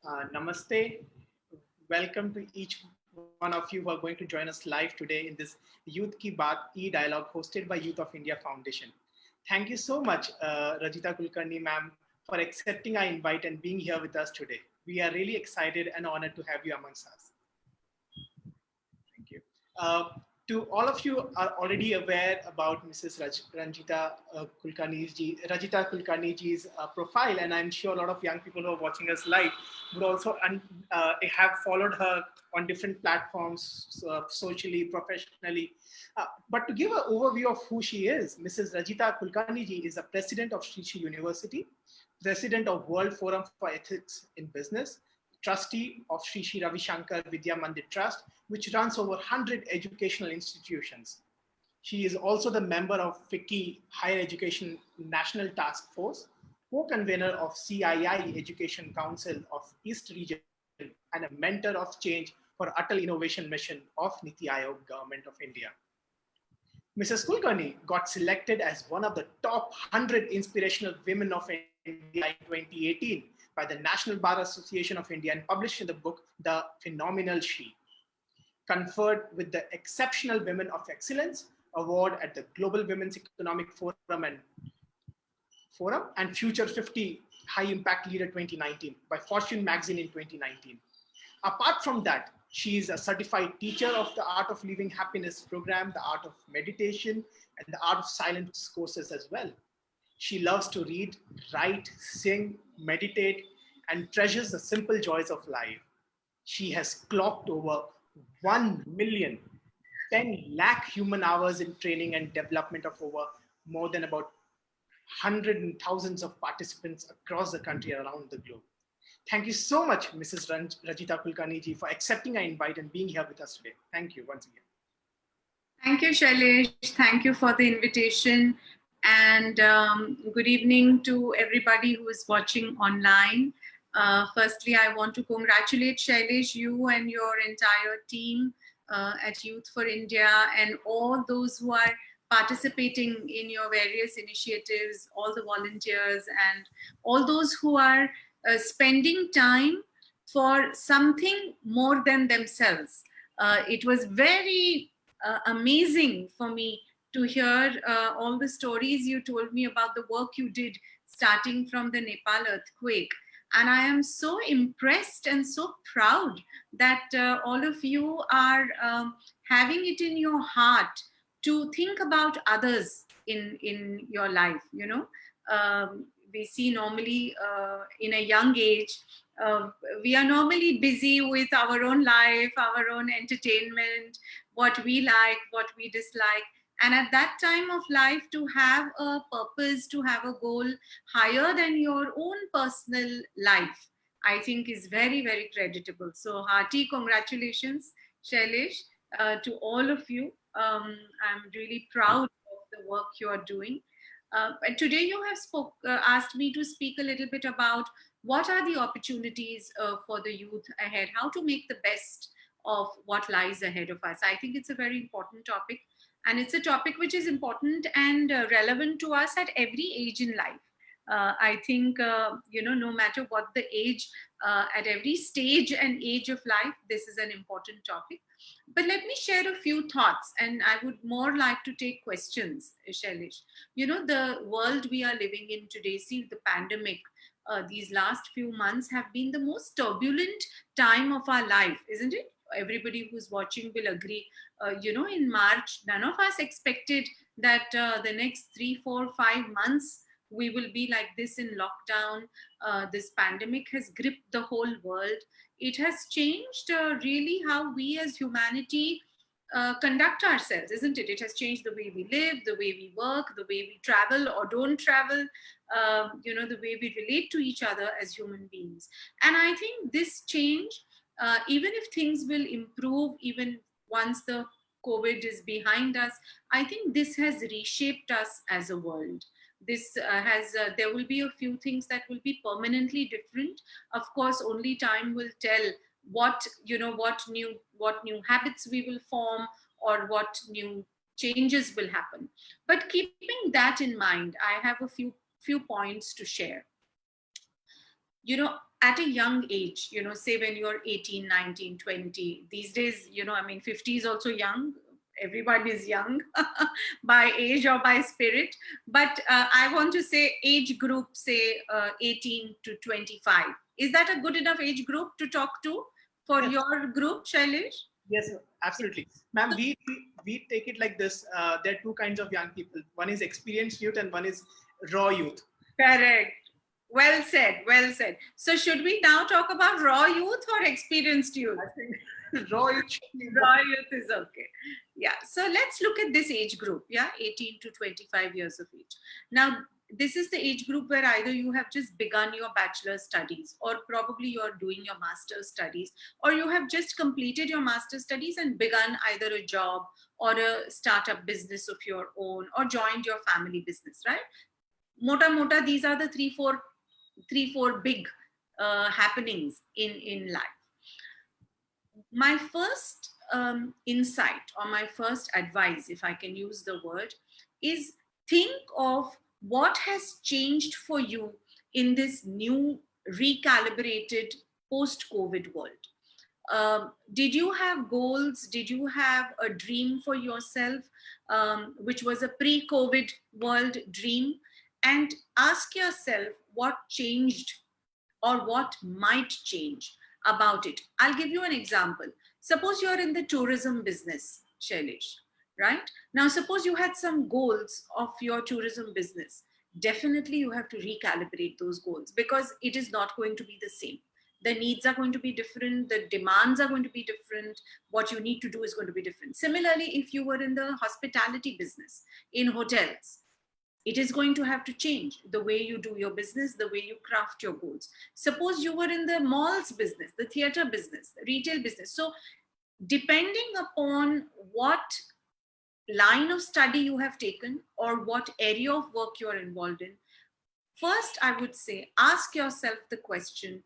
Namaste. Welcome to each one of you who are going to join us live today in this Youth Ki Baat e-dialogue hosted by Youth of India Foundation. Thank you so much, Rajita Kulkarni ma'am, for accepting our invite and being here with us today. We are really excited and honored to have you amongst us. Thank you. Uh, to all of you are already aware about Mrs. Rajita Kulkarni ji's profile, and I'm sure a lot of young people who are watching us live would also have followed her on different platforms, socially, professionally. But to give an overview of who she is, Mrs. Rajita Kulkarni ji is a president of Sri University, president of World Forum for Ethics in Business, trustee of Sri Ravi Shankar Vidya Mandir Trust, which runs over 100 educational institutions. She is also the member of FICCI Higher Education National Task Force, co-convener of CII Education Council of East Region, and a mentor of change for Atal Innovation Mission of Niti Ayog, Government of India. Mrs. Kulkarni got selected as one of the top 100 inspirational women of India in 2018 by the National Bar Association of India and published in the book, The Phenomenal She. Conferred with the Exceptional Women of Excellence Award at the Global Women's Economic Forum and Future 50 High Impact Leader 2019 by Fortune magazine in 2019. Apart from that, she is a certified teacher of the Art of Living Happiness program, the Art of Meditation, and the Art of Silence courses as well. She loves to read, write, sing, meditate, and treasures the simple joys of life. She has clocked over 1 million, 10 lakh human hours in training and development of over more than about 100 and thousands of participants across the country around the globe. Thank you so much, Mrs. Rajita Kulkarni ji, for accepting our invite and being here with us today. Thank you once again. Thank you, Shailesh. Thank you for the invitation. And good evening to everybody who is watching online. Firstly, I want to congratulate Shailesh, you and your entire team at Youth for India, and all those who are participating in your various initiatives, all the volunteers, and all those who are spending time for something more than themselves. It was very amazing for me to hear all the stories you told me about the work you did starting from the Nepal earthquake. And I am so impressed and so proud that all of you are having it in your heart to think about others in your life. You know, we see normally in a young age, we are normally busy with our own life, our own entertainment, what we like, what we dislike. And at that time of life, to have a purpose, to have a goal higher than your own personal life, I think is very, very creditable. So hearty congratulations, Shailesh, to all of you. I'm really proud of the work you are doing. And today you have asked me to speak a little bit about what are the opportunities for the youth ahead, how to make the best of what lies ahead of us. I think it's a very important topic. And it's a topic which is important and relevant to us at every age in life. I think, you know, no matter what the age, at every stage and age of life, this is an important topic. But let me share a few thoughts, and I would more like to take questions, Shailesh. You know, the world we are living in today, see the pandemic, these last few months have been the most turbulent time of our life, isn't it? Everybody who's watching will agree. You know, in March, none of us expected that the next 3, 4, 5 months we will be like this in lockdown. This pandemic has gripped the whole world. It has changed really how we as humanity conduct ourselves, isn't it? It has changed the way we live, the way we work, the way we travel or don't travel, you know, the way we relate to each other as human beings. And I think this change, even if things will improve, even once the COVID is behind us, I think this has reshaped us as a world. This there will be a few things that will be permanently different. Of course, only time will tell what, you know, what new habits we will form or what new changes will happen. But keeping that in mind, I have a few points to share. You know, at a young age, say when you're 18, 19, 20, these days, I mean, 50 is also young. Everybody is young by age or by spirit. But I want to say age group, say 18 to 25. Is that a good enough age group to talk to for Yes. your group, Shailesh? Yes, absolutely. Ma'am, we take it like this. There are two kinds of young people. One is experienced youth and one is raw youth. Correct. Well said. Well said. So, should we now talk about raw youth or experienced youth? I think raw youth should be Raw youth is okay. Yeah. So, let's look at this age group. Yeah. 18 to 25 years of age. Now, this is the age group where either you have just begun your bachelor's studies, or probably you're doing your master's studies, or you have just completed your master's studies and begun either a job or a startup business of your own, or joined your family business, right? Mota, these are the three four big happenings in life. My first insight, or my first advice, if I can use the word, is think of what has changed for you in this new recalibrated post-COVID world. Did you have goals? Did you have a dream for yourself, which was a pre-COVID world dream? And ask yourself what changed or what might change about it. I'll give you an example. Suppose you're in the tourism business, Shailesh, right? Now, suppose you had some goals of your tourism business. Definitely, you have to recalibrate those goals, because it is not going to be the same. The needs are going to be different, the demands are going to be different, what you need to do is going to be different. Similarly, if you were in the hospitality business, in hotels, it is going to have to change the way you do your business, the way you craft your goals. Suppose you were in the malls business, the theater business, the retail business. So, depending upon what line of study you have taken or what area of work you're involved in, first, I would say, ask yourself the question,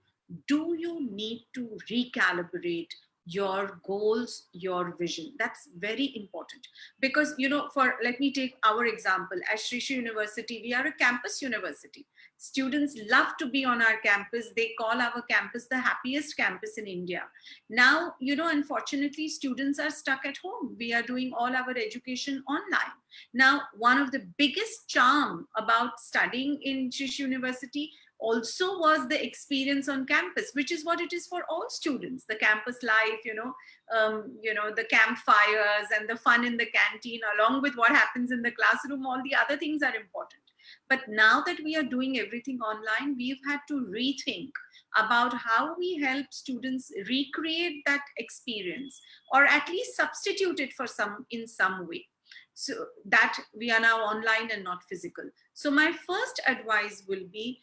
do you need to recalibrate your goals, your vision? That's very important. Because, let me take our example. At Sri Sri University, we are a campus university. Students love to be on our campus. They call our campus the happiest campus in India. Now, unfortunately, students are stuck at home. We are doing all our education online. Now, one of the biggest charm about studying in Sri Sri University also was the experience on campus, which is what it is for all students. The campus life, the campfires and the fun in the canteen, along with what happens in the classroom, all the other things are important. But now that we are doing everything online, we've had to rethink about how we help students recreate that experience, or at least substitute it for in some way, so that we are now online and not physical. So my first advice will be,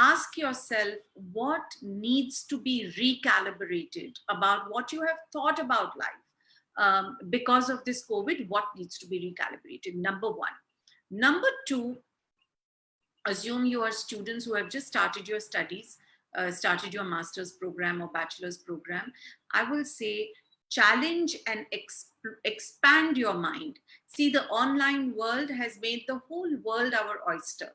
ask yourself what needs to be recalibrated about what you have thought about life. Because of this COVID, what needs to be recalibrated? Number one. Number two, assume you are students who have just started your studies, started your master's program or bachelor's program. I will say, challenge and expand your mind. See, the online world has made the whole world our oyster.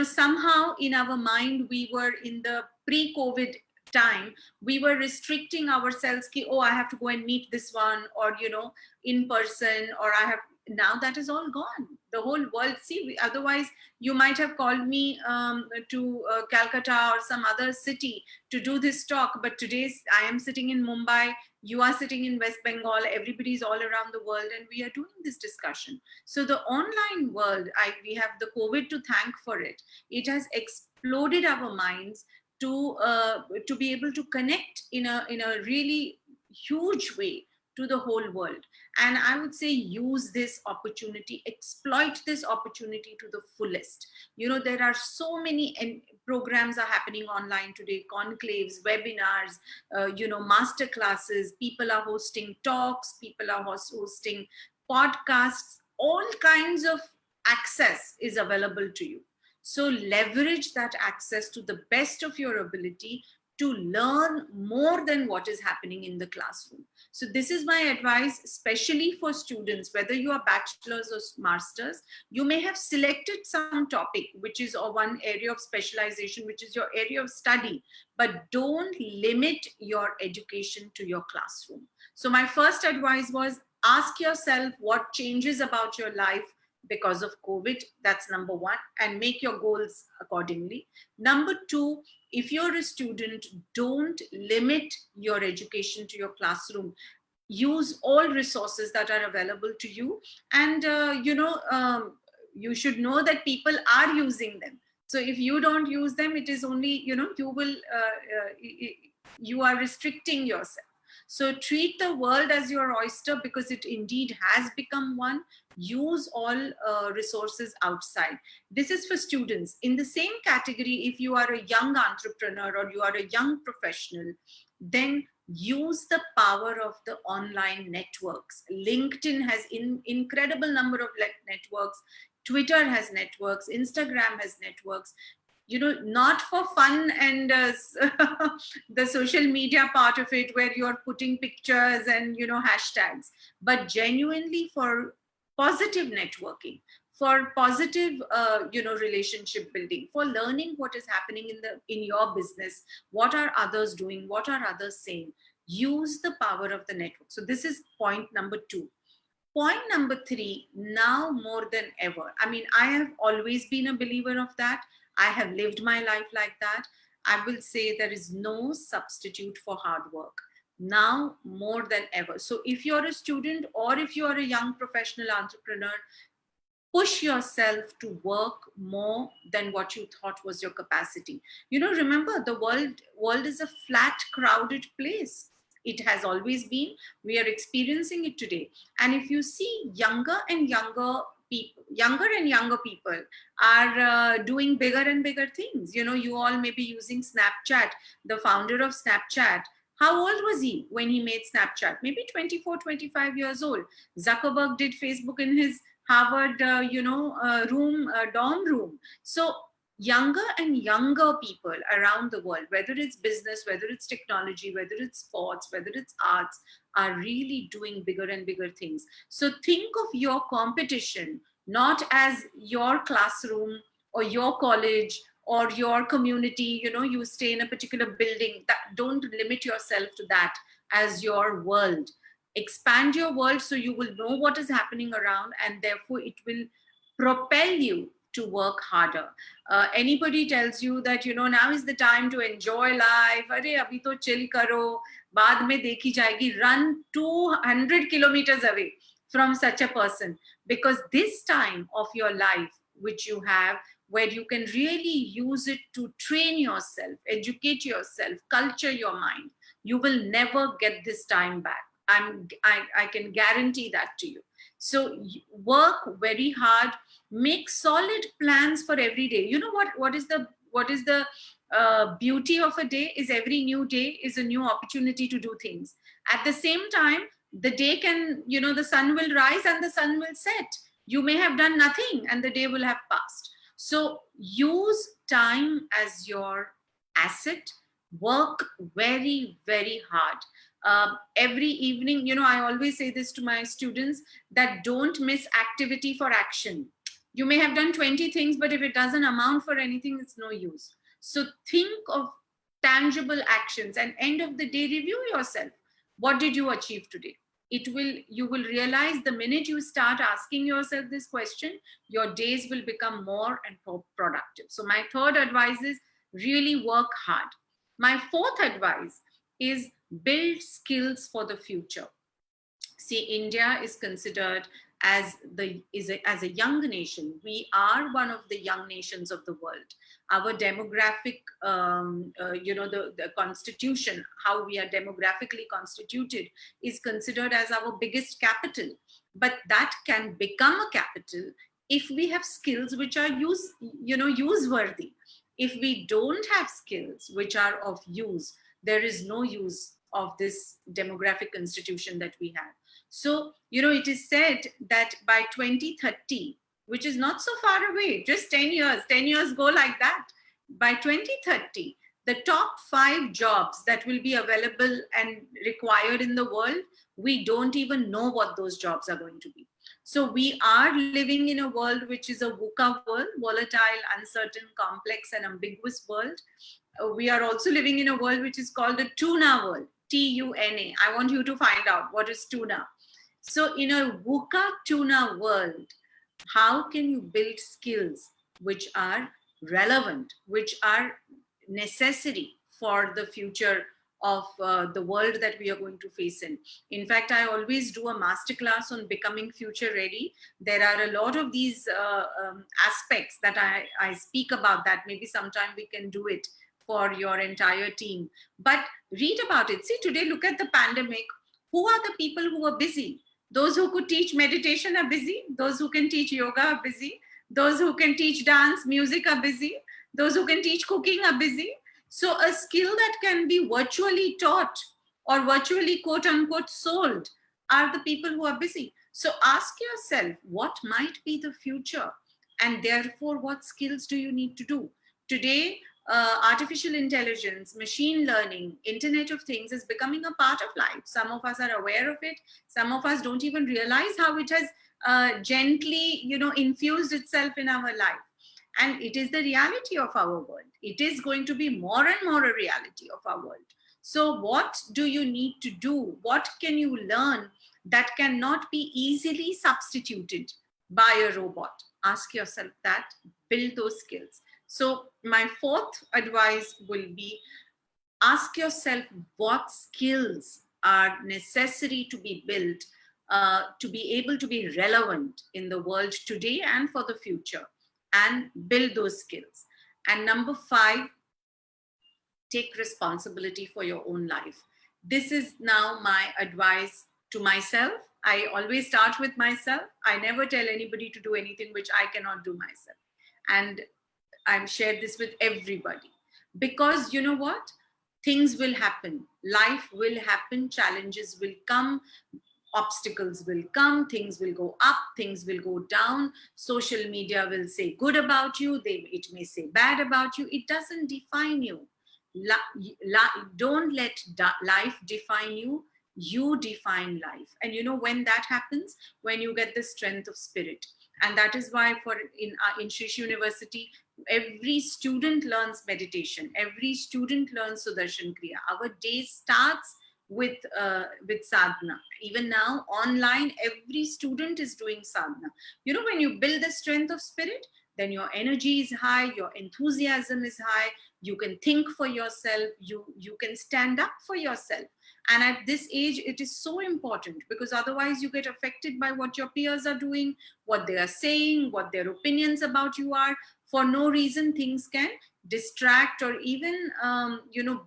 Somehow in our mind, we were in the pre-COVID time, we were restricting ourselves, oh, I have to go and meet this one, or, in person, or now that is all gone. The whole world, otherwise you might have called me to Calcutta or some other city to do this talk, but today I am sitting in Mumbai, you are sitting in West Bengal, everybody's all around the world, and we are doing this discussion. So the online world, we have the COVID to thank for it. It has exploded our minds to be able to connect in a really huge way to the whole world. And I would say, use this opportunity, exploit this opportunity to the fullest. There are so many programs are happening online today, conclaves, webinars, master classes, people are hosting talks, people are hosting podcasts, all kinds of access is available to you. So leverage that access to the best of your ability to learn more than what is happening in the classroom. So this is my advice, especially for students, whether you are bachelors or masters. You may have selected some topic, which is or one area of specialization, which is your area of study, but don't limit your education to your classroom. So my first advice was, ask yourself what changes about your life because of COVID. That's number one, and make your goals accordingly. Number two, if you're a student, don't limit your education to your classroom. Use all resources that are available to you. And, you should know that people are using them. So if you don't use them, it is only, you are restricting yourself. So treat the world as your oyster, because it indeed has become one. Use all resources outside. This is for students. In the same category, if you are a young entrepreneur or you are a young professional, then use the power of the online networks. LinkedIn has incredible number of networks. Twitter has networks. Instagram has networks. Not for fun and the social media part of it, where you're putting pictures and hashtags, but genuinely for positive networking, for positive relationship building, for learning what is happening in your business, what are others doing, what are others saying. Use the power of the network. So this is point number 2. Point number 3, now more than ever. I mean, I have always been a believer of that. I have lived my life like that. I will say there is no substitute for hard work, now more than ever. So if you're a student or if you're a young professional entrepreneur, push yourself to work more than what you thought was your capacity. Remember, the world is a flat, crowded place. It has always been. We are experiencing it today. And if you see, younger and younger people are doing bigger and bigger things. You all may be using Snapchat. The founder of Snapchat, how old was he when he made Snapchat? Maybe 24, 25 years old. Zuckerberg did Facebook in his Harvard, dorm room. So younger and younger people around the world, whether it's business, whether it's technology, whether it's sports, whether it's arts, are really doing bigger and bigger things. So think of your competition not as your classroom or your college or your community. You stay in a particular building. Don't limit yourself to that as your world. Expand your world so you will know what is happening around, and therefore it will propel you to work harder. Anybody tells you that, now is the time to enjoy life, Arey, abhi to chill karo, baad mein dekhi jayegi, run 200 kilometers away from such a person. Because this time of your life, which you have, where you can really use it to train yourself, educate yourself, culture your mind, you will never get this time back. I can guarantee that to you. So work very hard, make solid plans for every day. What is the beauty of a day is every new day is a new opportunity to do things. At the same time, the day can, the sun will rise and the sun will set. You may have done nothing and the day will have passed. So use time as your asset. Work very, very hard. Every evening, I always say this to my students, that don't miss activity for action. You may have done 20 things, but if it doesn't amount for anything, it's no use. So think of tangible actions, and end of the day, review yourself. What did you achieve today? You will realize the minute you start asking yourself this question, your days will become more and more productive. So my third advice is really work hard. My fourth advice is build skills for the future. See, India is considered as a young nation. We are one of the young nations of the world. Our demographic, the constitution, how we are demographically constituted, is considered as our biggest capital. But that can become a capital if we have skills which are useworthy. If we don't have skills which are of use, there is no use of this demographic institution that we have. So, it is said that by 2030, which is not so far away, just 10 years go like that. By 2030, the top 5 jobs that will be available and required in the world, we don't even know what those jobs are going to be. So we are living in a world which is a VUCA world, volatile, uncertain, complex, and ambiguous world. We are also living in a world which is called a tuna world, Tuna. I want you to find out what is tuna. So in a VUCA tuna world, how can you build skills which are relevant, which are necessary for the future of the world that we are going to face in? In fact, I always do a masterclass on becoming future ready. There are a lot of these aspects that I speak about, that maybe sometime we can do it for your entire team. But read about it. See, today, look at the pandemic. Who are the people who are busy? Those who could teach meditation are busy. Those who can teach yoga are busy. Those who can teach dance, music are busy. Those who can teach cooking are busy. So a skill that can be virtually taught or virtually quote unquote sold are the people who are busy. So ask yourself, what might be the future? And therefore, what skills do you need to do? Today, artificial intelligence, machine learning, Internet of Things is becoming a part of life. Some of us are aware of it. Some of us don't even realize how it has gently, infused itself in our life. And it is the reality of our world. It is going to be more and more a reality of our world. So what do you need to do? What can you learn that cannot be easily substituted by a robot? Ask yourself that, build those skills. So my fourth advice will be, ask yourself what skills are necessary to be built to be able to be relevant in the world today and for the future, and build those skills. And number 5, take responsibility for your own life. This is now my advice to myself. I always start with myself. I never tell anybody to do anything which I cannot do myself. And I've shared this with everybody, because you know what? Things will happen. Life will happen. Challenges will come. Obstacles will come. Things will go up. Things will go down. Social media will say good about you. It may say bad about you. It doesn't define you. Don't let life define you. You define life. And when that happens, when you get the strength of spirit. And that is why in Shish University, every student learns meditation. Every student learns Sudarshan Kriya. Our day starts with sadhana. Even now, online, every student is doing sadhana. When you build the strength of spirit, then your energy is high, your enthusiasm is high, you can think for yourself, you can stand up for yourself. And at this age, it is so important, because otherwise you get affected by what your peers are doing, what they are saying, what their opinions about you are. For no reason, things can distract or even,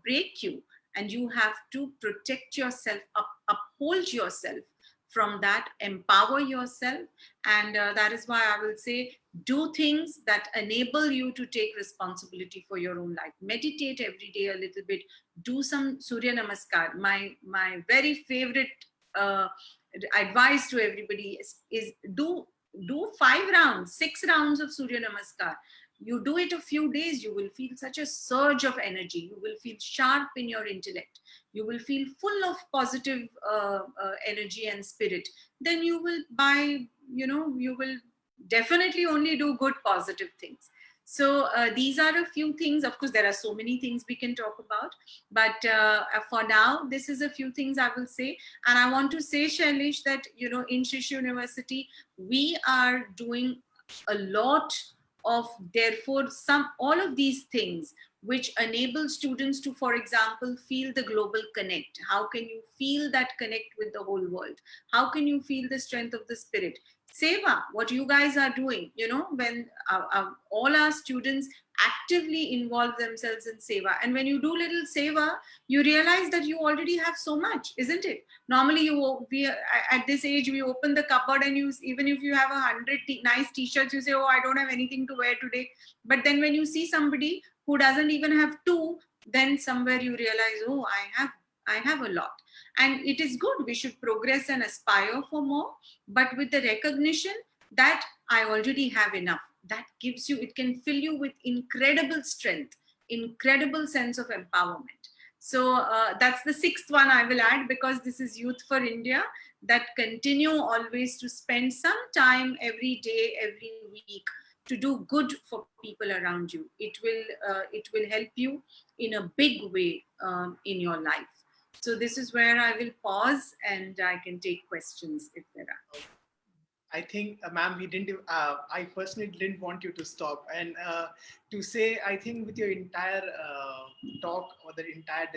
break you. And you have to protect yourself, uphold yourself from that, empower yourself. And that is why I will say, do things that enable you to take responsibility for your own life. Meditate every day a little bit. Do some Surya Namaskar. My very favorite advice to everybody is do 5 rounds, 6 rounds of Surya Namaskar. You do it a few days, you will feel such a surge of energy. You will feel sharp in your intellect. You will feel full of positive energy and spirit. Then you will you will definitely only do good, positive things. So these are a few things. Of course, there are so many things we can talk about. But for now, this is a few things I will say. And I want to say, Shailesh, that, in Shish University, we are doing a lot of, therefore, all of these things which enable students to, for example, feel the global connect. How can you feel that connect with the whole world? How can you feel the strength of the spirit? Seva, what you guys are doing, when all our students actively involve themselves in seva. And when you do little seva, you realize that you already have so much, isn't it? Normally, at this age, we open the cupboard and even if you have 100 nice t-shirts, you say, oh, I don't have anything to wear today. But then when you see somebody who doesn't even have 2, then somewhere you realize, oh, I have a lot. And it is good. We should progress and aspire for more, but with the recognition that I already have enough. That gives you, it can fill you with incredible strength incredible sense of empowerment. So that's the sixth one I will add, because this is Youth for India, that continue always to spend some time every day, every week, to do good for people around you. It will help you in a big way in your life. So this is where I will pause and I can take questions if there are. I think, ma'am, we didn't. I personally didn't want you to stop, and to say, I think with your entire talk or the entire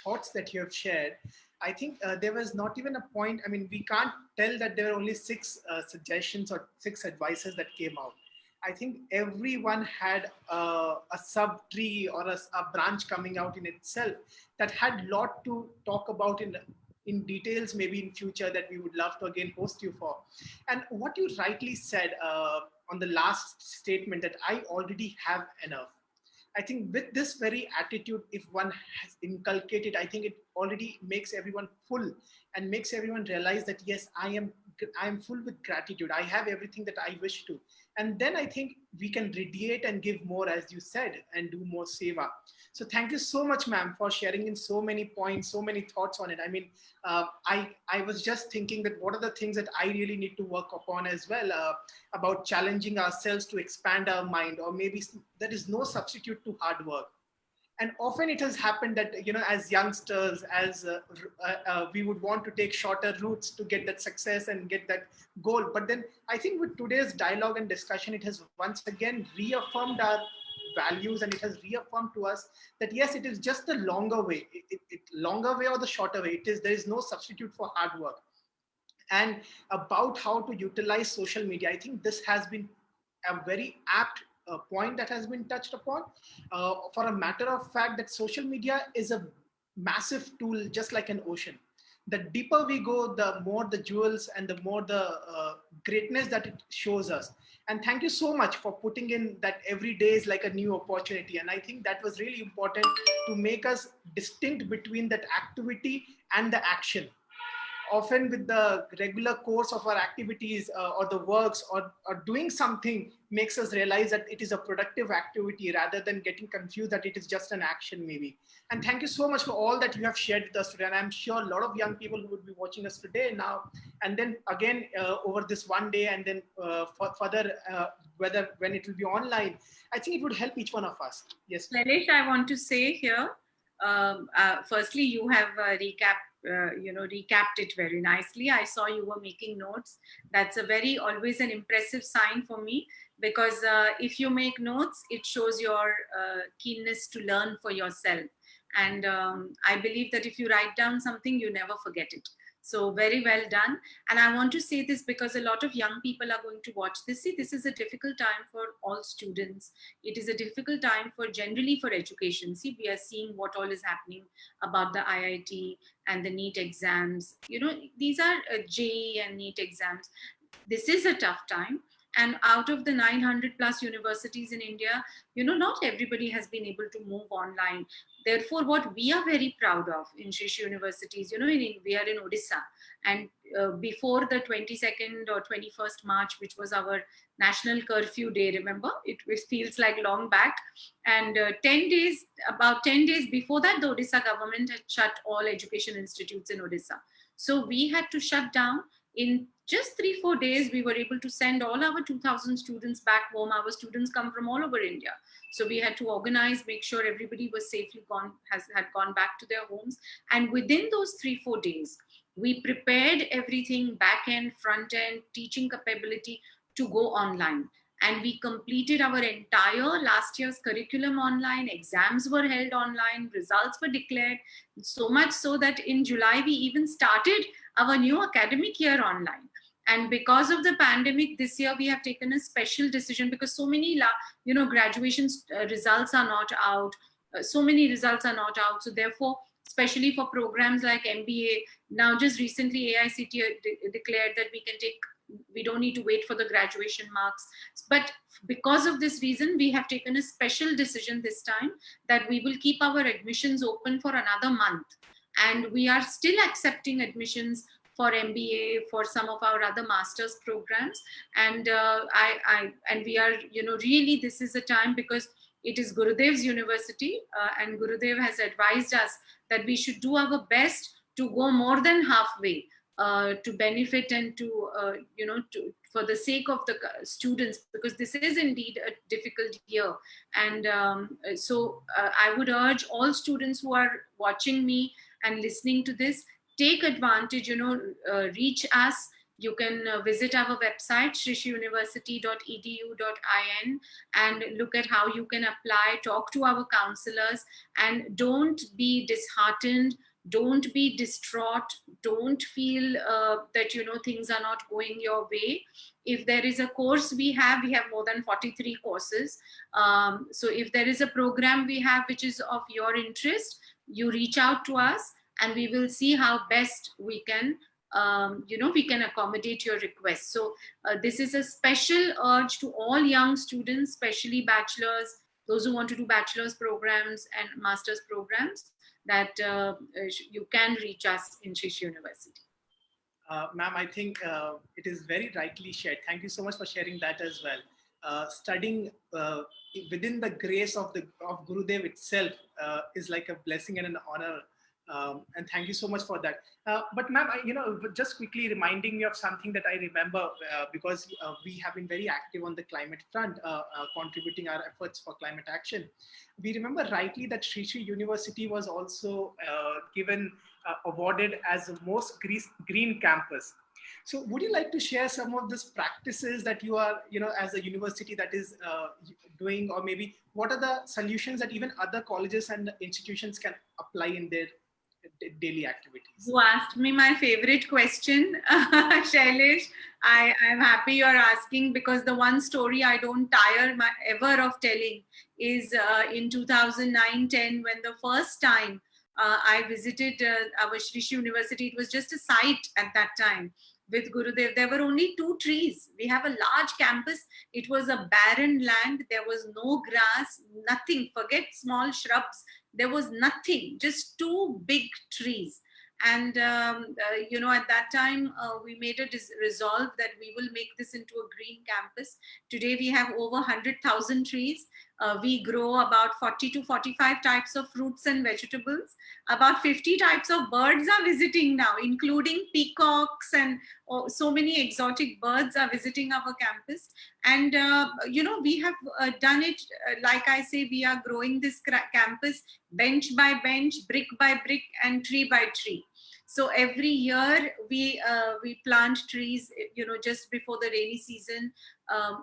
thoughts that you have shared, I think there was not even a point. I mean, we can't tell that there were only six suggestions or six advices that came out. I think everyone had a sub tree or a branch coming out in itself that had lot to talk about in details, maybe in future, that we would love to again host you for. And what you rightly said on the last statement, that I already have enough. I think with this very attitude, if one has inculcated, I think it already makes everyone full and makes everyone realize that yes, I am full with gratitude. I have everything that I wish to. And then I think we can radiate and give more, as you said, and do more seva. So thank you so much, ma'am, for sharing in so many points, so many thoughts on it. I mean, I was just thinking that what are the things that I really need to work upon as well, about challenging ourselves to expand our mind, or maybe there is no substitute to hard work. And often it has happened that, as youngsters, as we would want to take shorter routes to get that success and get that goal. But then I think with today's dialogue and discussion, it has once again reaffirmed our values, and it has reaffirmed to us that yes, it is just the longer way. Longer way or the shorter way, there is no substitute for hard work. And about how to utilize social media, I think this has been a very apt point that has been touched upon. For a matter of fact, that social media is a massive tool, just like an ocean. The deeper we go, the more the jewels and the more the greatness that it shows us. And thank you so much for putting in that every day is like a new opportunity. And I think that was really important to make us distinct between that activity and the action. Often with the regular course of our activities, or the works, or doing something, makes us realize that it is a productive activity rather than getting confused that it is just an action maybe. And thank you so much for all that you have shared with us today. And I'm sure a lot of young people who would be watching us today now, and then again over this one day, and then further, whether when it will be online, I think it would help each one of us. Yes. Shailesh, I want to say here, firstly, you have recapped it very nicely. I saw you were making notes. That's always an impressive sign for me, because if you make notes, it shows your keenness to learn for yourself. And I believe that if you write down something, you never forget it. So very well done. And I want to say this because a lot of young people are going to watch this. See, this is a difficult time for all students. It is a difficult time generally for education. See, we are seeing what all is happening about the IIT and the NEET exams. These are JEE and NEET exams. This is a tough time. And out of the 900 plus universities in India, not everybody has been able to move online. Therefore, what we are very proud of in Shish universities, we are in Odisha. And before the 22nd or 21st March, which was our national curfew day, remember? It feels like long back. And about 10 days before that, the Odisha government had shut all education institutes in Odisha. So we had to shut down. In just 3-4 days, we were able to send all our 2,000 students back home. Our students come from all over India. So we had to organize, make sure everybody was safely had gone back to their homes. And within those 3-4 days, we prepared everything, back end, front end, teaching capability to go online. And we completed our entire last year's curriculum online. Exams were held online. Results were declared. So much so that in July, we even started our new academic year online. And because of the pandemic, this year we have taken a special decision, because so many, graduation results are not out. So many results are not out. So therefore, especially for programs like MBA, now just recently AICT declared that we don't need to wait for the graduation marks. But because of this reason, we have taken a special decision this time that we will keep our admissions open for another month. And we are still accepting admissions for MBA, for some of our other master's programs. And and we are, really, this is a time, because It is Gurudev's university, and Gurudev has advised us that we should do our best to go more than halfway to benefit and to, for the sake of the students, because this is indeed a difficult year. And I would urge all students who are watching me and listening to this, take advantage, reach us. You can visit our website, shrishuniversity.edu.in, and look at how you can apply, talk to our counselors, and don't be disheartened. Don't be distraught. Don't feel that, things are not going your way. If there is a course we have more than 43 courses. So if there is a program we have which is of your interest, you reach out to us and we will see how best we can we can accommodate your request. So this is a special urge to all young students, especially bachelors, those who want to do bachelor's programs and master's programs, that you can reach us in Shish University. Ma'am, I think it is very rightly shared. Thank you so much for sharing that as well. Studying within the grace of Gurudev itself is like a blessing and an honor. And thank you so much for that. But ma'am, just quickly reminding me of something that I remember, because we have been very active on the climate front, contributing our efforts for climate action. We remember rightly that Sri University was also awarded as the most green campus. So would you like to share some of these practices that you are, as a university that is doing, or maybe what are the solutions that even other colleges and institutions can apply in their daily activities? You asked me my favorite question, Shailesh. I'm happy you're asking, because the one story I don't tire ever of telling is in 2009-10, when the first time I visited our Shrish University. It was just a site at that time with Gurudev. There were only 2 trees. We have a large campus. It was a barren land. There was no grass, nothing. Forget small shrubs. There was nothing, just 2 big trees. And, at that time, we made a resolve that we will make this into a green campus. Today, we have over 100,000 trees. We grow about 40 to 45 types of fruits and vegetables. About 50 types of birds are visiting now, including peacocks, and so many exotic birds are visiting our campus. And, we have done it, like I say, we are growing this campus bench by bench, brick by brick, and tree by tree. So every year we plant trees, just before the rainy season.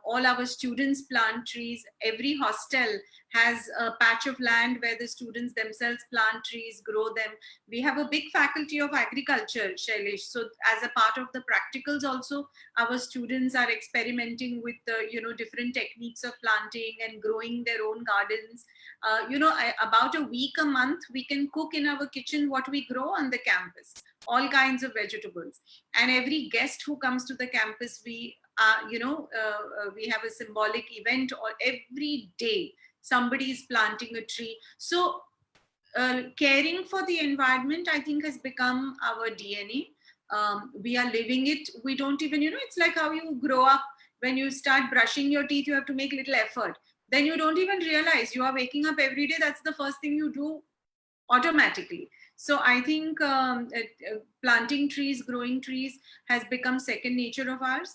All our students plant trees. Every hostel has a patch of land where the students themselves plant trees, grow them. We have a big faculty of agriculture, Shailesh. So as a part of the practicals also, our students are experimenting with different techniques of planting and growing their own gardens. About a week, a month, we can cook in our kitchen what we grow on the campus, all kinds of vegetables. And every guest who comes to the campus, we have a symbolic event, or every day somebody is planting a tree. So caring for the environment, I think, has become our DNA. We are living it. We don't even, it's like how you grow up. When you start brushing your teeth, you have to make little effort. Then you don't even realize you are waking up every day. That's the first thing you do automatically. So I think planting trees, growing trees has become second nature of ours.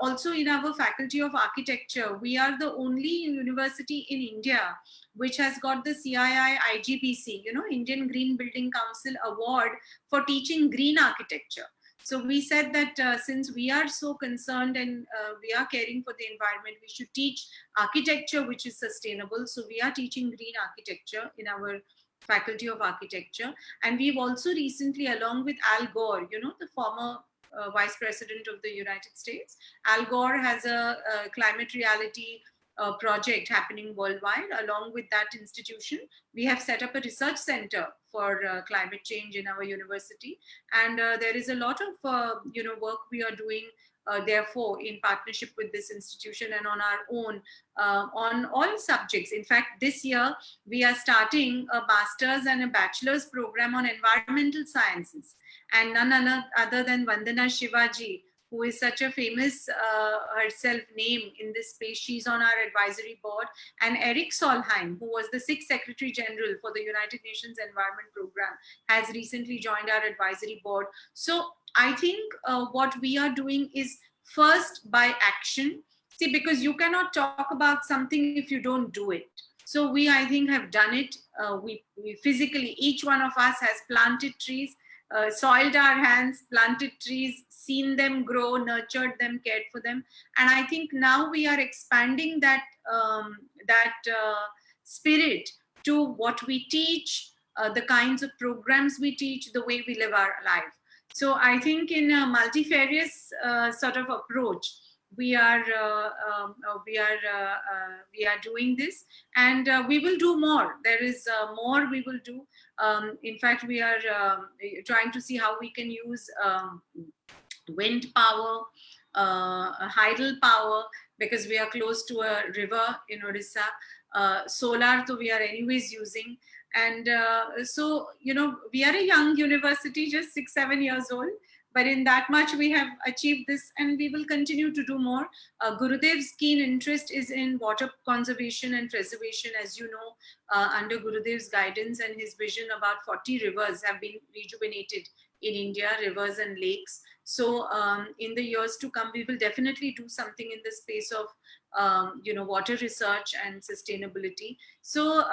Also in our faculty of architecture, we are the only university in India which has got the CII IGBC, Indian Green Building Council award for teaching green architecture. So we said that since we are so concerned and we are caring for the environment, we should teach architecture which is sustainable. So we are teaching green architecture in our faculty of architecture. And we've also recently, along with Al Gore, the former vice president of the United States, Al Gore has a climate reality project happening worldwide. Along with that institution, we have set up a research center for climate change in our university. And there is a lot of work we are doing therefore in partnership with this institution and on our own on all subjects. In fact, this year we are starting a master's and a bachelor's program on environmental sciences, and none other than Vandana Shivaji, who is such a famous herself name in this space. She's on our advisory board. And Eric Solheim, who was the 6th Secretary General for the United Nations Environment Program, has recently joined our advisory board. So I think what we are doing is first by action. See, because you cannot talk about something if you don't do it. So we, I think, have done it. We physically, each one of us has planted trees, soiled our hands, planted trees, seen them grow, nurtured them, cared for them. And I think now we are expanding that spirit to what we teach, the kinds of programs we teach, the way we live our life. So I think in a multifarious sort of approach, we are doing this, and we will do more. There is more we will do. In fact, we are trying to see how we can use wind power, hydel power, because we are close to a river in Odisha. Solar, so we are anyways using. And so, you know, we are a young university, just 6-7 years old, but in that much we have achieved this, and we will continue to do more. Gurudev's keen interest is in water conservation and preservation. As you know, under Gurudev's guidance and his vision, about 40 rivers have been rejuvenated in India, rivers and lakes. So in the years to come, we will definitely do something in the space of water research and sustainability. So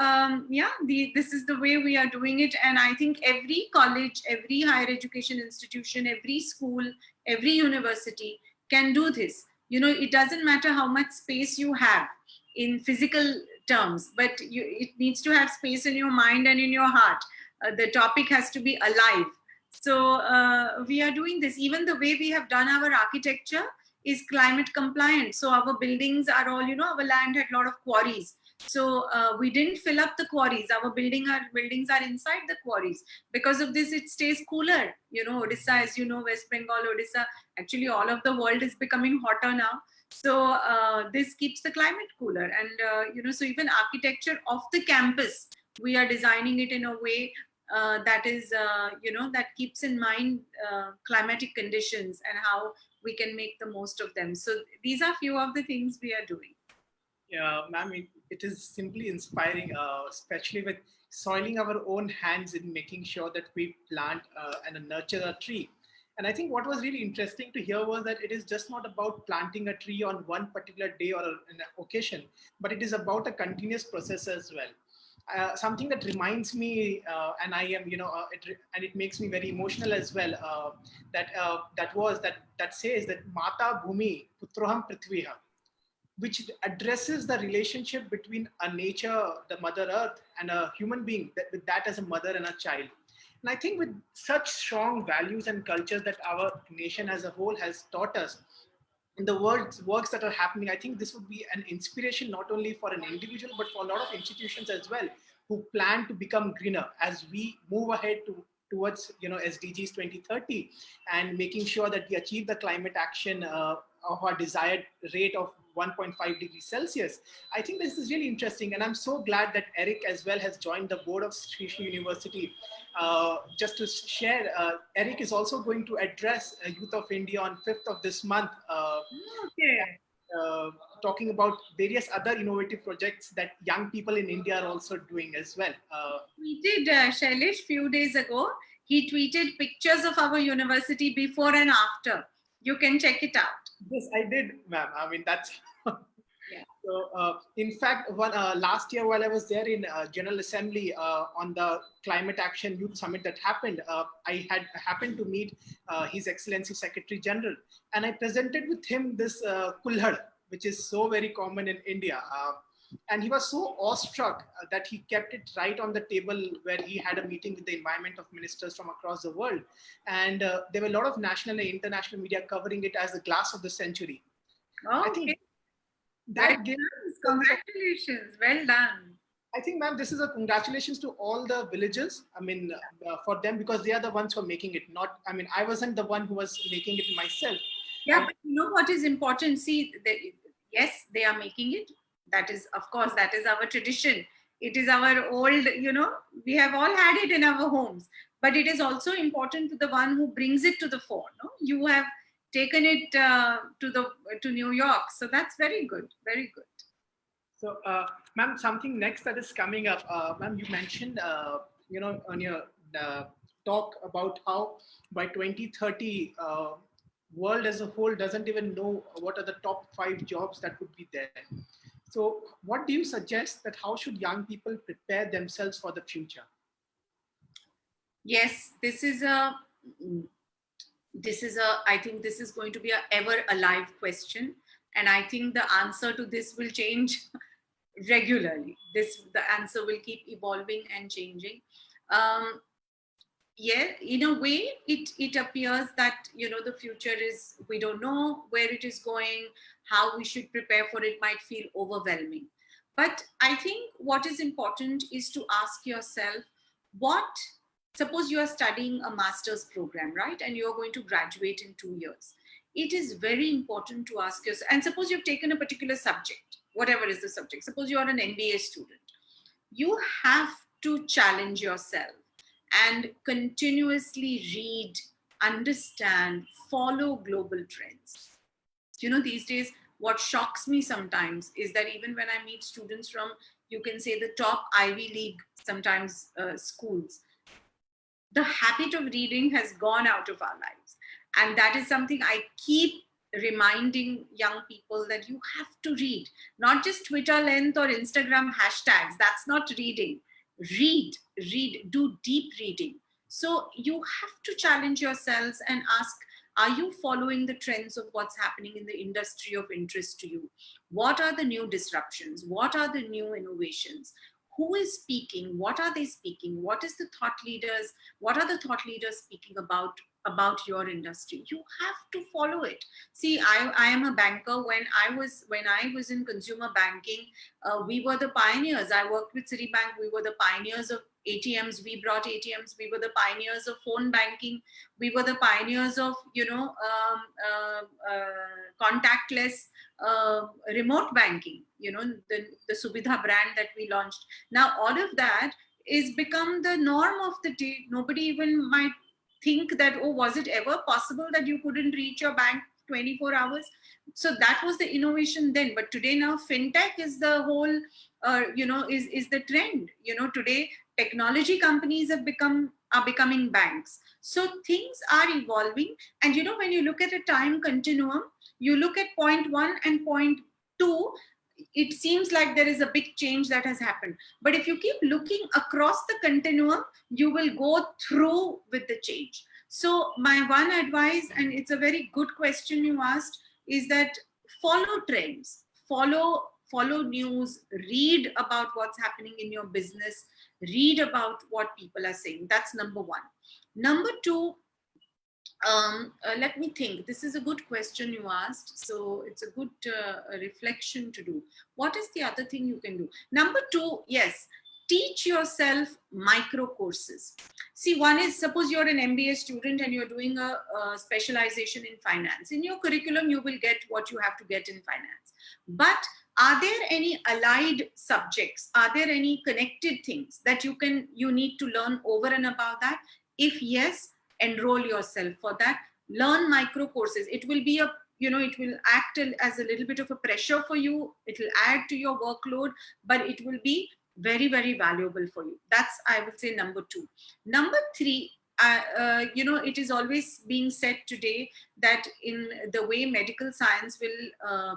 this is the way we are doing it. And I think every college, every higher education institution, every school, every university can do this. You know, it doesn't matter how much space you have in physical terms, but it needs to have space in your mind and in your heart. The topic has to be alive. So we are doing this. Even the way we have done our architecture is climate compliant. So our buildings are all, our land had a lot of quarries. So we didn't fill up the quarries. Our buildings are inside the quarries. Because of this, it stays cooler. You know, Odisha, as you know, West Bengal, Odisha, actually all of the world is becoming hotter now. So this keeps the climate cooler. And, so even architecture of the campus, we are designing it in a way that is, that keeps in mind climatic conditions and how we can make the most of them. So these are few of the things we are doing. Yeah, ma'am, it is simply inspiring, especially with soiling our own hands in making sure that we plant and nurture a tree. And I think what was really interesting to hear was that it is just not about planting a tree on one particular day or an occasion, but it is about a continuous process as well. Something that reminds me, and I am, and it makes me very emotional as well. That says that Mata Bhumi Putroham Prithviha, which addresses the relationship between a nature, the Mother Earth, and a human being, with that as a mother and a child. And I think with such strong values and cultures that our nation as a whole has taught us, in the works that are happening, I think this would be an inspiration not only for an individual, but for a lot of institutions as well, who plan to become greener as we move ahead towards SDGs 2030 and making sure that we achieve the climate action of our desired rate of 1.5 degrees Celsius. I think this is really interesting, and I'm so glad that Eric as well has joined the board of Sri University. Just to share, Eric is also going to address Youth of India on 5th of this month, talking about various other innovative projects that young people in India are also doing as well. We did, Shailesh, few days ago. He tweeted pictures of our university before and after. You can check it out. Yes, I did, ma'am. I mean, that's... Yeah. So, in fact, last year while I was there in General Assembly on the Climate Action Youth Summit that happened, I had happened to meet His Excellency Secretary General, and I presented with him this kulhad, which is so very common in India. And he was so awestruck that he kept it right on the table where he had a meeting with the environment of ministers from across the world. And there were a lot of national and international media covering it as the glass of the century. Oh, I think okay. that Congratulations. Well done. I think, ma'am, this is a congratulations to all the villagers. I mean, for them, because they are the ones who are making it. Not, I mean, I wasn't the one who was making it myself. Yeah, but you know what is important? See, yes, they are making it. That is, of course, that is our tradition. It is our old, we have all had it in our homes. But it is also important to the one who brings it to the fore. No? You have taken it to New York. So that's very good, very good. So, ma'am, something next that is coming up. Ma'am, you mentioned, on your talk about how by 2030, world as a whole doesn't even know what are the top 5 jobs that would be there. So, what do you suggest that how should young people prepare themselves for the future? Yes, I think this is going to be a ever alive question, and I think the answer to this will change regularly. The answer will keep evolving and changing. um, yeah, in a way it appears that the future is, we don't know where it is going, how we should prepare for it might feel overwhelming. But I think what is important is to ask yourself, what suppose you are studying a master's program, right, and you are going to graduate in 2 years. It is very important to ask yourself, and suppose you've taken a particular subject, whatever is the subject, suppose you are an MBA student, you have to challenge yourself and continuously read, understand, follow global trends. These days, what shocks me sometimes is that even when I meet students from, you can say, the top Ivy League, sometimes schools, the habit of reading has gone out of our lives. And that is something I keep reminding young people, that you have to read, not just Twitter length or Instagram hashtags. That's not reading. Read, do deep reading. So you have to challenge yourselves and ask, are you following the trends of what's happening in the industry of interest to you? What are the new disruptions? What are the new innovations? Who is speaking? What are they speaking? What is the thought leaders? What are the thought leaders speaking about your industry? You have to follow it. See, I am a banker. When I was in consumer banking, we were the pioneers. I worked with Citibank. We were the pioneers of ATMs. We brought ATMs. We were the pioneers of phone banking. We were the pioneers of contactless remote banking. The Subidha brand that we launched. Now all of that is become the norm of the day. Nobody even might think that, oh, was it ever possible that you couldn't reach your bank 24 hours? So that was the innovation then. But today, now fintech is the whole is the trend. Today technology companies are becoming banks. So things are evolving. And when you look at a time continuum, you look at point 1 and point 2, it seems like there is a big change that has happened. But if you keep looking across the continuum, you will go through with the change. So my one advice, and it's a very good question you asked, is that follow trends, follow news, read about what's happening in your business, read about what people are saying. That's number 1. Number 2, let me think. This is a good question you asked. So it's a good reflection to do. What is the other thing you can do? Number 2, yes, teach yourself micro courses. See, one is, suppose you're an MBA student and you're doing a specialization in finance. In your curriculum, you will get what you have to get in finance. But are there any allied subjects? Are there any connected things that you need to learn over and above that? If yes, enroll yourself for that. Learn micro courses. It will be it will act as a little bit of a pressure for you. It will add to your workload, but it will be very, very valuable for you. That's, I would say, number 2. Number 3, it is always being said today that in the way medical science will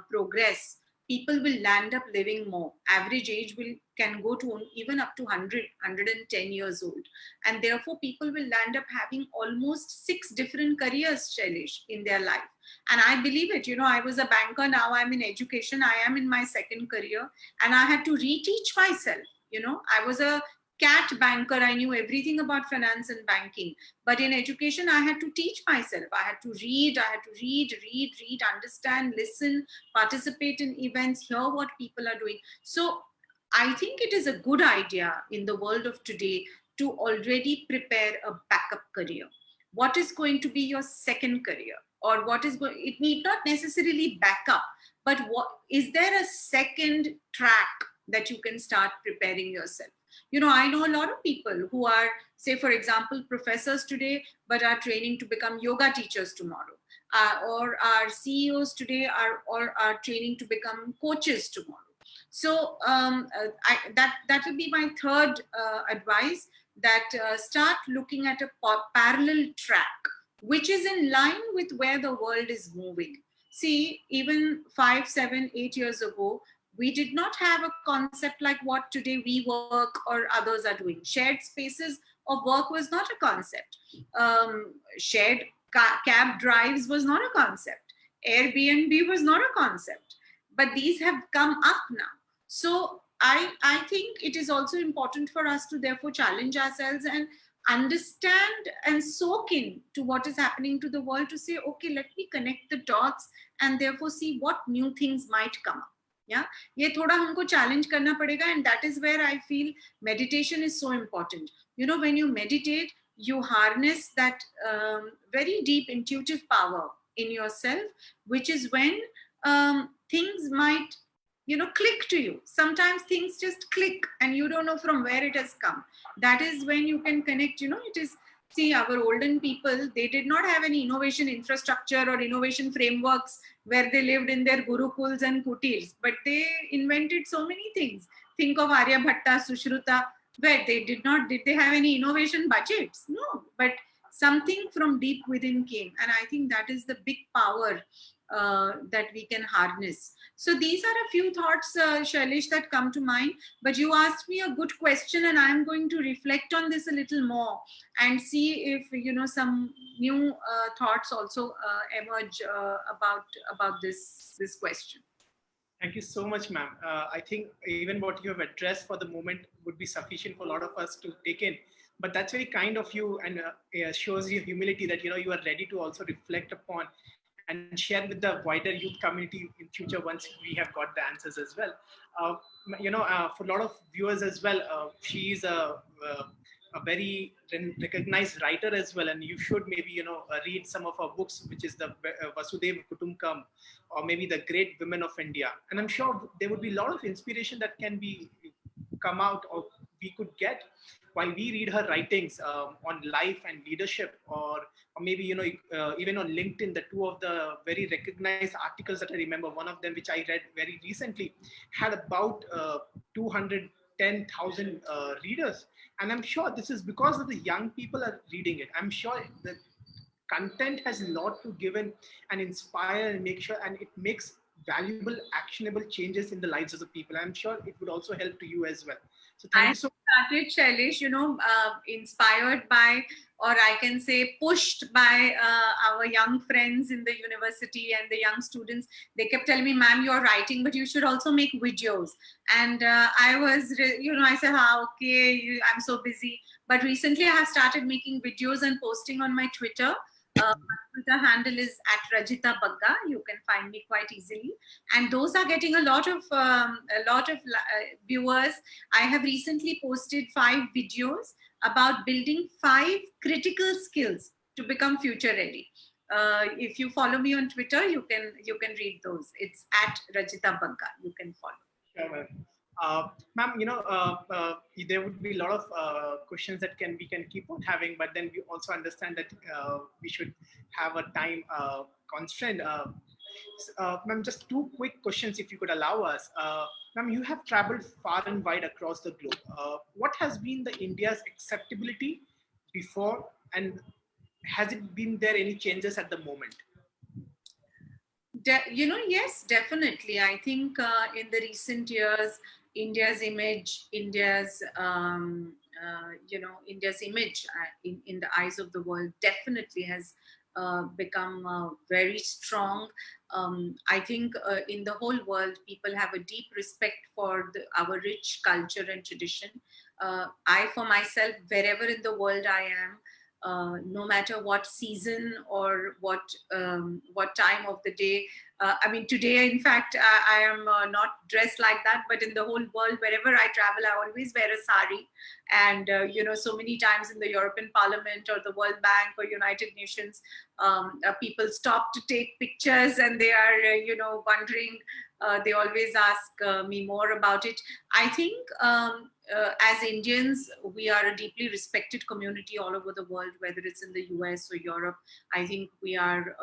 progress, people will land up living more. Average age can go to even up to 110 years old. And therefore, people will land up having almost 6 different careers, Shailesh, in their life. And I believe it. I was a banker, now I'm in education. I am in my second career, and I had to reteach myself. I was a cat banker. I knew everything about finance and banking. But in education, I had to teach myself. I had to read, understand, listen, participate in events, hear what people are doing. So I think it is a good idea in the world of today to already prepare a backup career. What is going to be your second career? Or it need not necessarily backup, but is there a second track that you can start preparing yourself? I know a lot of people who are, say, for example, professors today, but are training to become yoga teachers tomorrow. or our CEOs today are training to become coaches tomorrow. So that will be my third advice, that start looking at a parallel track which is in line with where the world is moving. See, even 5, 7, 8 years ago, we did not have a concept like what today we work or others are doing. Shared spaces of work was not a concept. Shared cab drives was not a concept. Airbnb was not a concept. But these have come up now. So I think it is also important for us to therefore challenge ourselves and understand and soak in to what is happening to the world, to say, okay, let me connect the dots and therefore see what new things might come up. Yeah, ये थोड़ा हमको challenge करना पड़ेगा, and that is where I feel meditation is so important. You know, when you meditate, you harness that very deep intuitive power in yourself, which is when things might, click to you. Sometimes things just click and you don't know from where it has come. That is when you can connect. It is, see, our olden people, they did not have any innovation infrastructure or innovation frameworks where they lived in their gurukuls and kutirs, but they invented so many things. Think of Aryabhatta, Sushruta, where did they have any innovation budgets? No, but something from deep within came. And I think that is the big power that we can harness. So these are a few thoughts, Shailesh, that come to mind. But you asked me a good question, and I'm going to reflect on this a little more and see if some new thoughts also emerge about this question. Thank you so much, ma'am. I think even what you have addressed for the moment would be sufficient for a lot of us to take in. But that's very kind of you, and shows you humility that you are ready to also reflect upon and share with the wider youth community in future once we have got the answers as well. For a lot of viewers as well, she is a very recognized writer as well, and you should maybe read some of her books, which is the Vasudev Kutumbakam, or maybe the Great Women of India. And I'm sure there would be a lot of inspiration that can be come out, or we could get while we read her writings on life and leadership, or maybe even on LinkedIn. The two of the very recognized articles that I remember, one of them which I read very recently had about 210,000 readers, and I'm sure this is because of the young people are reading it. I'm sure the content has a lot to give in and inspire and make sure, and it makes valuable, actionable changes in the lives of the people. I'm sure it would also help to you as well. So thank you so much. Started, Shailesh, inspired by, or I can say pushed by our young friends in the university and the young students. They kept telling me, ma'am, you're writing, but you should also make videos. And I was, I said, okay, I'm so busy. But recently I have started making videos and posting on my Twitter. My Twitter handle is @Rajita Bagga. You can find me quite easily, and those are getting a lot of viewers. I have recently posted 5 videos about building 5 critical skills to become future ready. If you follow me on Twitter, you can read those. It's @Rajita Bagga. You can follow. Sure, ma'am, there would be a lot of questions that we can keep on having, but then we also understand that we should have a time constraint. Ma'am, just 2 quick questions, if you could allow us. Ma'am, you have traveled far and wide across the globe. What has been the India's acceptability before, and has it been there any changes at the moment? Yes, definitely. I think in the recent years, India's image, India's image in the eyes of the world definitely has become very strong. I think in the whole world, people have a deep respect for our rich culture and tradition. I, for myself, wherever in the world I am, no matter what season or what time of the day. I mean, today, in fact, I am not dressed like that, but in the whole world, wherever I travel, I always wear a sari. And, so many times in the European Parliament or the World Bank or United Nations, people stop to take pictures, and they are, wondering, they always ask me more about it. I think as Indians, we are a deeply respected community all over the world, whether it's in the US or Europe. I think we are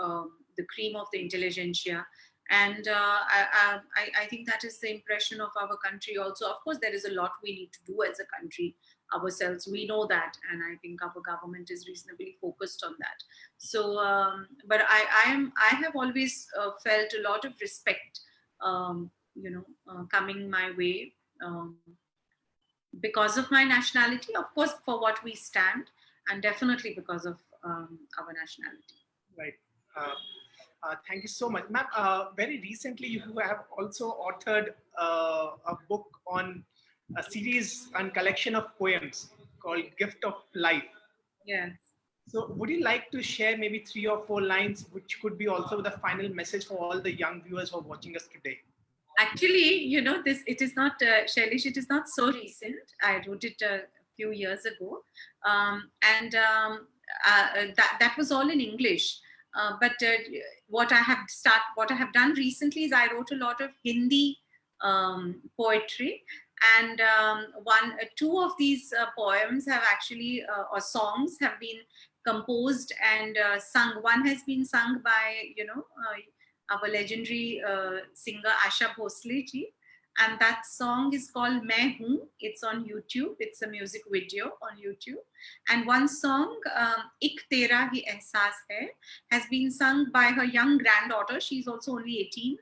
the cream of the intelligentsia. And I think that is the impression of our country also. Of course, there is a lot we need to do as a country ourselves. We know that, and I think our government is reasonably focused on that. So, but I have always felt a lot of respect, coming my way. Because of my nationality, of course, for what we stand, and definitely because of our nationality. Right. Thank you so much, ma'am. Very recently, you have also authored a book on a series and collection of poems called Gift of Life. Yes. So, would you like to share maybe 3 or 4 lines, which could be also the final message for all the young viewers who are watching us today? Actually, this it is not Shailesh. It is not so recent. I wrote it a few years ago, and that was all in English. But what I have done recently is I wrote a lot of Hindi poetry, and two of these poems have actually or songs have been composed and sung. One has been sung by our legendary singer Asha Bhosle ji, and that song is called Main Hoon. It's on YouTube. It's a music video on YouTube. And one song, Ik Tera Hi Ehsaas Hai, has been sung by her young granddaughter. She's also only 18,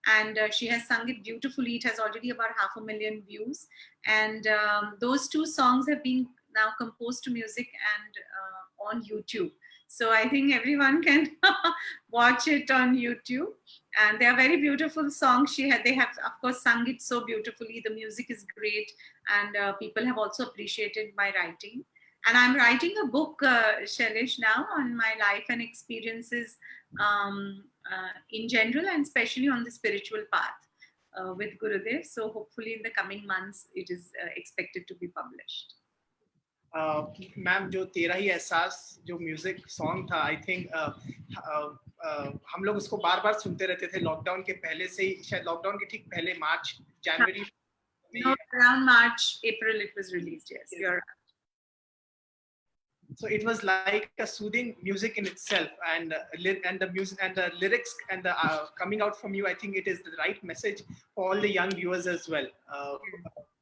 and she has sung it beautifully. It has already about 500,000 views. And those two songs have been now composed to music and on YouTube. So I think everyone can watch it on YouTube, and they are very beautiful songs. They have, of course, sung it so beautifully. The music is great, and people have also appreciated my writing. And I'm writing a book, Shailesh, now on my life and experiences in general, and especially on the spiritual path with Gurudev. So hopefully in the coming months, it is expected to be published. Ma'am जो तेरा ही एहसास जो music song था, I think हम लोग उसको बार बार सुनते रहते थे लॉकडाउन के पहले से ही, शायद लॉकडाउन के ठीक पहले मार्च जनवरी around March April it was released. Yes, you're right. So it was like a soothing music in itself, and the music and the lyrics and the coming out from you, I think it is the right message for all the young viewers as well.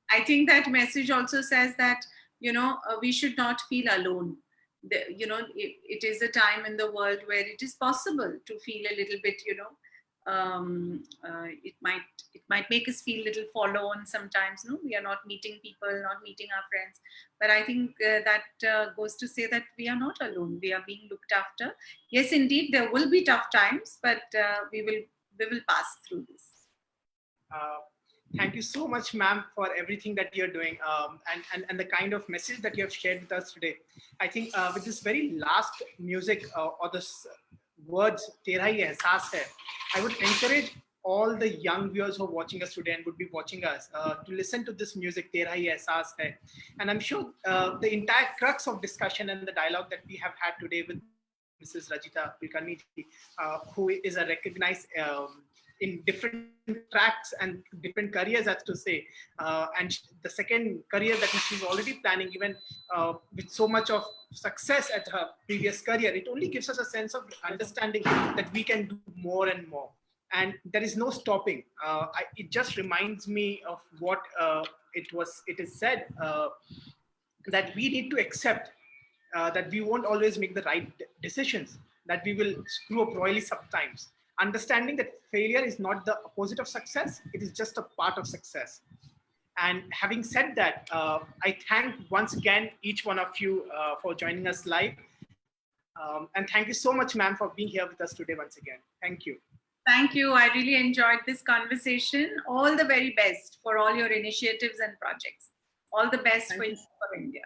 I think that message also says that we should not feel alone. It is a time in the world where it is possible to feel a little bit, it might make us feel a little forlorn sometimes. No, we are not meeting people, not meeting our friends. But I think that goes to say that we are not alone. We are being looked after. Yes, indeed, there will be tough times, but we will pass through this. Thank you so much, ma'am, for everything that you're doing and the kind of message that you have shared with us today. I think with this very last music or this words, Tera Hi Ehsaas Hai, I would encourage all the young viewers who are watching us today and would be watching us to listen to this music, Tera Hi Ehsaas Hai. And I'm sure the entire crux of discussion and the dialogue that we have had today with Mrs. Rajita Kulkarni, who is a recognized in different tracks and different careers, as to say, and the second career that she's already planning, even with so much of success at her previous career, it only gives us a sense of understanding that we can do more and more, and there is no stopping. It just reminds me of what it is said that we need to accept that we won't always make the right decisions, that we will screw up royally sometimes. Understanding that failure is not the opposite of success, it is just a part of success. And having said that, I thank once again each one of you for joining us live. And thank you so much, ma'am, for being here with us today once again. Thank you. Thank you. I really enjoyed this conversation. All the very best for all your initiatives and projects. All the best for India.